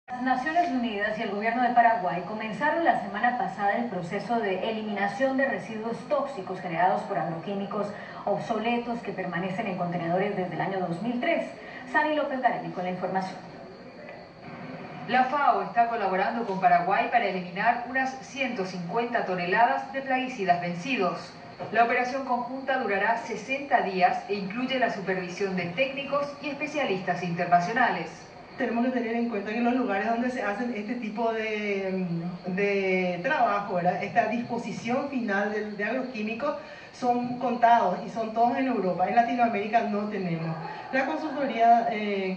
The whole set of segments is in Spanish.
Las Naciones Unidas y el gobierno de Paraguay comenzaron la semana pasada el proceso de eliminación de residuos tóxicos generados por agroquímicos obsoletos que permanecen en contenedores desde el año 2003. Sani López Garelli con la información. La FAO está colaborando con Paraguay para eliminar unas 150 toneladas de plaguicidas vencidos. La operación conjunta durará 60 días e incluye la supervisión de técnicos y especialistas internacionales. Tenemos que tener en cuenta que en los lugares donde se hacen este tipo de trabajo, ¿verdad? Esta disposición final de agroquímicos son contados y son todos en Europa. En Latinoamérica no tenemos. La consultoría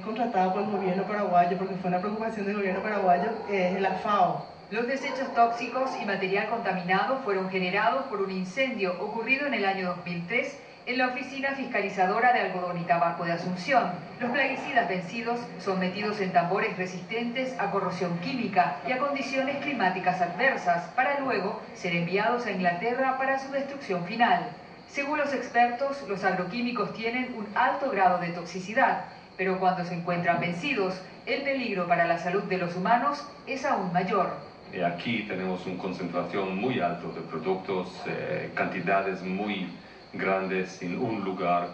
contratada por el gobierno paraguayo, porque fue una preocupación del gobierno paraguayo, es la FAO. Los desechos tóxicos y material contaminado fueron generados por un incendio ocurrido en el año 2003 en la Oficina Fiscalizadora de Algodón y Tabaco de Asunción. Los plaguicidas vencidos son metidos en tambores resistentes a corrosión química y a condiciones climáticas adversas para luego ser enviados a Inglaterra para su destrucción final. Según los expertos, los agroquímicos tienen un alto grado de toxicidad, pero cuando se encuentran vencidos, el peligro para la salud de los humanos es aún mayor. Aquí tenemos una concentración muy alta de productos, cantidades muy grandes en un lugar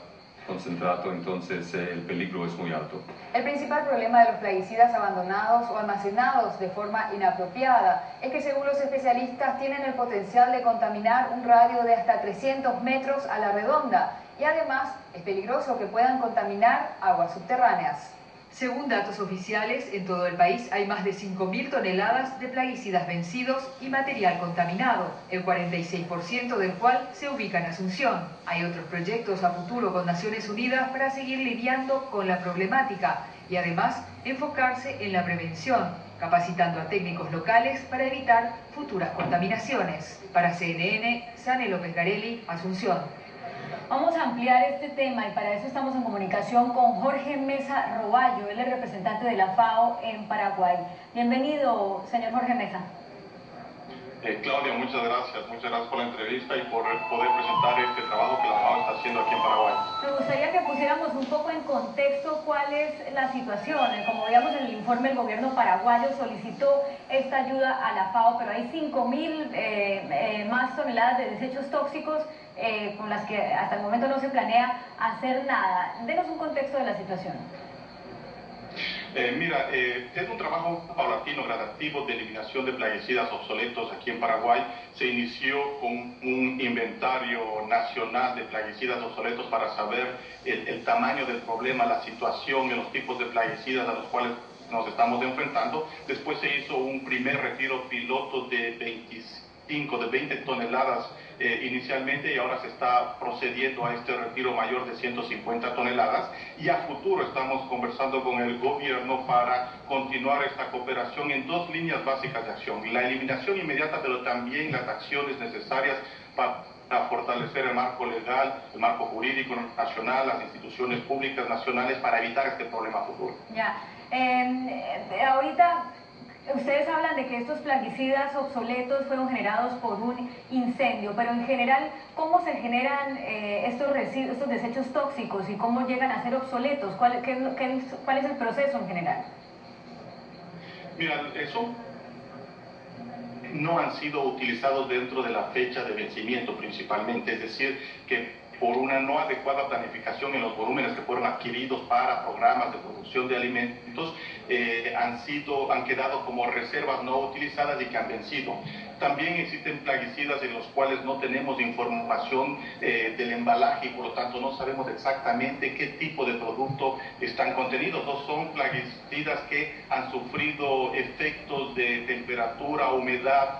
concentrado, entonces el peligro es muy alto. El principal problema de los plaguicidas abandonados o almacenados de forma inapropiada es que, según los especialistas, tienen el potencial de contaminar un radio de hasta 300 metros a la redonda y además es peligroso que puedan contaminar aguas subterráneas. Según datos oficiales, en todo el país hay más de 5.000 toneladas de plaguicidas vencidos y material contaminado, el 46% del cual se ubica en Asunción. Hay otros proyectos a futuro con Naciones Unidas para seguir lidiando con la problemática y además enfocarse en la prevención, capacitando a técnicos locales para evitar futuras contaminaciones. Para CNN, Sani López Garelli, Asunción. Vamos a ampliar este tema y para eso estamos en comunicación con Jorge Mesa Roballo, él es representante de la FAO en Paraguay. Bienvenido, señor Jorge Mesa. Claudia, muchas gracias por la entrevista y por poder presentar este trabajo que la FAO está haciendo aquí en Paraguay. Me gustaría que pusiéramos un poco en contexto cuál es la situación. Como veíamos en el informe, el gobierno paraguayo solicitó esta ayuda a la FAO, pero hay 5.000 más toneladas de desechos tóxicos con las que hasta el momento no se planea hacer nada. Denos un contexto de la situación. Mira, es un trabajo paulatino, gradativo de eliminación de plaguicidas obsoletos aquí en Paraguay. Se inició con un inventario nacional de plaguicidas obsoletos para saber el tamaño del problema, la situación y los tipos de plaguicidas a los cuales nos estamos enfrentando. Después se hizo un primer retiro piloto de 20 toneladas inicialmente y ahora se está procediendo a este retiro mayor de 150 toneladas y a futuro estamos conversando con el gobierno para continuar esta cooperación en dos líneas básicas de acción: la eliminación inmediata, pero también las acciones necesarias para fortalecer el marco legal, el marco jurídico nacional, las instituciones públicas nacionales para evitar este problema futuro. Ya, ahorita ustedes hablan de que estos plaguicidas obsoletos fueron generados por un incendio, pero en general, ¿cómo se generan estos desechos tóxicos y cómo llegan a ser obsoletos? ¿Cuál es el proceso en general? Mira, eso no han sido utilizados dentro de la fecha de vencimiento principalmente, es decir, que por una no adecuada planificación en los volúmenes que fueron adquiridos para programas de producción de alimentos, han quedado como reservas no utilizadas y que han vencido. También existen plaguicidas en los cuales no tenemos información del embalaje y por lo tanto no sabemos exactamente qué tipo de producto están contenidos. No son plaguicidas que han sufrido efectos de temperatura, humedad,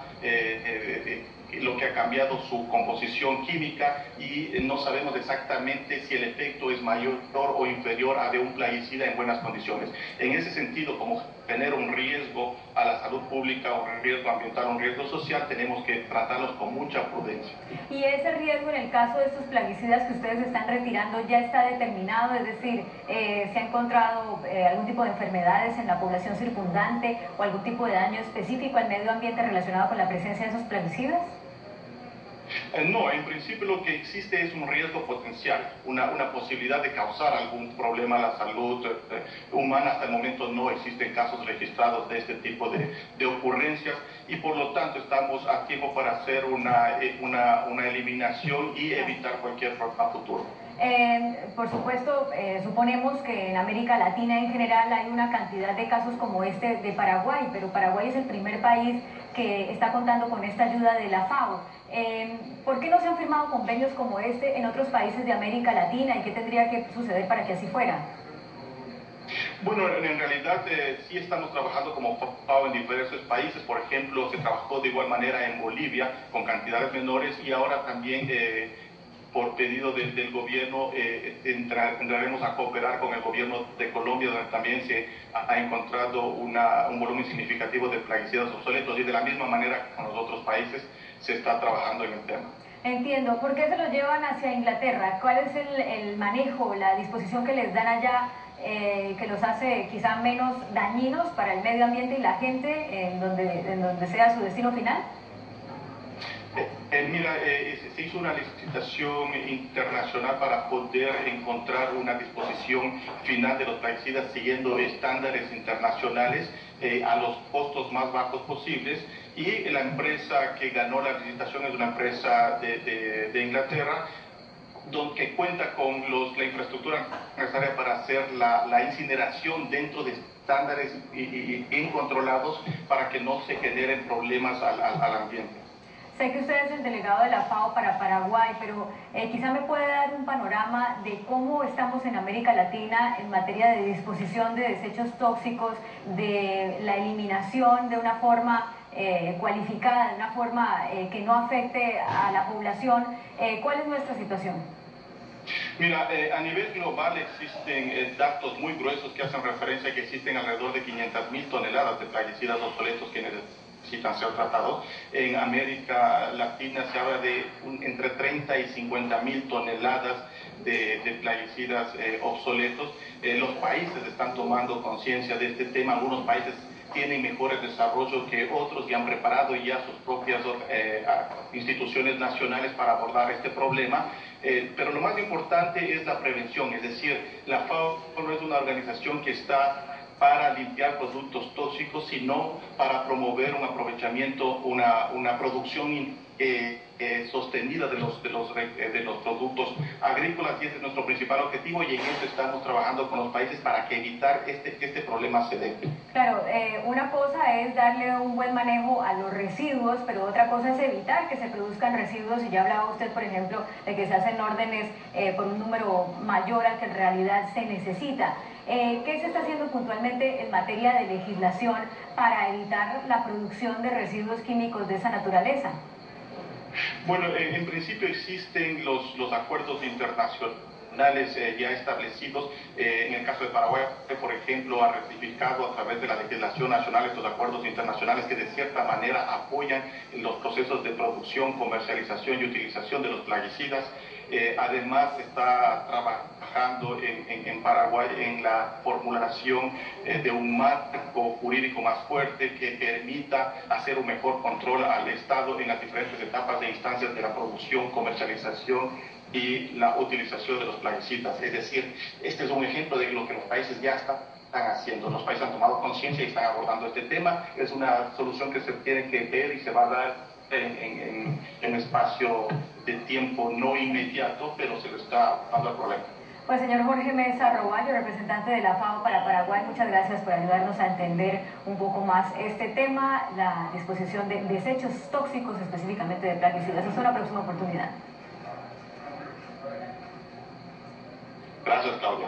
lo que ha cambiado su composición química y no sabemos exactamente si el efecto es mayor o inferior a de un plaguicida en buenas condiciones. En ese sentido, como genera un riesgo a la salud pública, un riesgo ambiental, un riesgo social, tenemos que tratarlos con mucha prudencia. ¿Y ese riesgo en el caso de estos plaguicidas que ustedes están retirando ya está determinado? Es decir, ¿se ha encontrado algún tipo de enfermedades en la población circundante o algún tipo de daño específico al medio ambiente relacionado con la presencia de esos plaguicidas? No, en principio lo que existe es un riesgo potencial, una posibilidad de causar algún problema a la salud humana. Hasta el momento no existen casos registrados de este tipo de ocurrencias y por lo tanto estamos a tiempo para hacer una eliminación y evitar cualquier problema futuro. Por supuesto, suponemos que en América Latina en general hay una cantidad de casos como este de Paraguay, pero Paraguay es el primer país que está contando con esta ayuda de la FAO. ¿Por qué no se han firmado convenios como este en otros países de América Latina y qué tendría que suceder para que así fuera? Bueno, en realidad sí estamos trabajando como FAO en diversos países. Por ejemplo, se trabajó de igual manera en Bolivia con cantidades menores y ahora también por pedido del gobierno entraremos a cooperar con el gobierno de Colombia, donde también se ha encontrado un volumen significativo de plaguicidas obsoletos y de la misma manera con los otros países se está trabajando en el tema. Entiendo. ¿Por qué se los llevan hacia Inglaterra? ¿Cuál es el manejo, la disposición que les dan allá que los hace quizá menos dañinos para el medio ambiente y la gente en donde sea su destino final? Mira, se hizo una licitación internacional para poder encontrar una disposición final de los plaguicidas siguiendo estándares internacionales a los costos más bajos posibles y la empresa que ganó la licitación es una empresa de Inglaterra que cuenta con la infraestructura necesaria para hacer la incineración dentro de estándares bien controlados para que no se generen problemas al ambiente. Sé que usted es el delegado de la FAO para Paraguay, pero quizá me puede dar un panorama de cómo estamos en América Latina en materia de disposición de desechos tóxicos, de la eliminación de una forma cualificada, de una forma que no afecte a la población. ¿Cuál es nuestra situación? Mira, a nivel global existen datos muy gruesos que hacen referencia a que existen alrededor de 500.000 toneladas de plaguicidas obsoletos que necesitan ser tratados. En América Latina se habla de entre 30 y 50.000 toneladas de plaguicidas obsoletos. Los países están tomando conciencia de este tema. Algunos países tienen mejores desarrollos que otros y han preparado ya sus propias instituciones nacionales para abordar este problema. Pero lo más importante es la prevención, es decir, la FAO no es una organización que está para limpiar productos tóxicos, sino para promover un aprovechamiento, una producción sostenida de los productos agrícolas, y ese es nuestro principal objetivo y en eso estamos trabajando con los países para que evitar que este problema se dé. Claro, una cosa es darle un buen manejo a los residuos, pero otra cosa es evitar que se produzcan residuos, y ya hablaba usted, por ejemplo, de que se hacen órdenes por un número mayor al que en realidad se necesita. ¿Qué se está haciendo puntualmente en materia de legislación para evitar la producción de residuos químicos de esa naturaleza? Bueno, en principio existen los acuerdos internacionales ya establecidos. En el caso de Paraguay, por ejemplo, ha ratificado a través de la legislación nacional estos acuerdos internacionales que de cierta manera apoyan los procesos de producción, comercialización y utilización de los plaguicidas. Además, está trabajando en Paraguay en la formulación de un marco jurídico más fuerte que permita hacer un mejor control al Estado en las diferentes etapas de instancias de la producción, comercialización y la utilización de los plaguicidas. Es decir, este es un ejemplo de lo que los países ya están haciendo. Los países han tomado conciencia y están abordando este tema. Es una solución que se tiene que ver y se va a dar en un espacio de tiempo no inmediato, pero se le está dando el problema. Pues señor Jorge Mesa Roballo, representante de la FAO para Paraguay, muchas gracias por ayudarnos a entender un poco más este tema, la disposición de desechos tóxicos, específicamente de plaguicidas. Hasta una próxima oportunidad. Gracias, Claudia.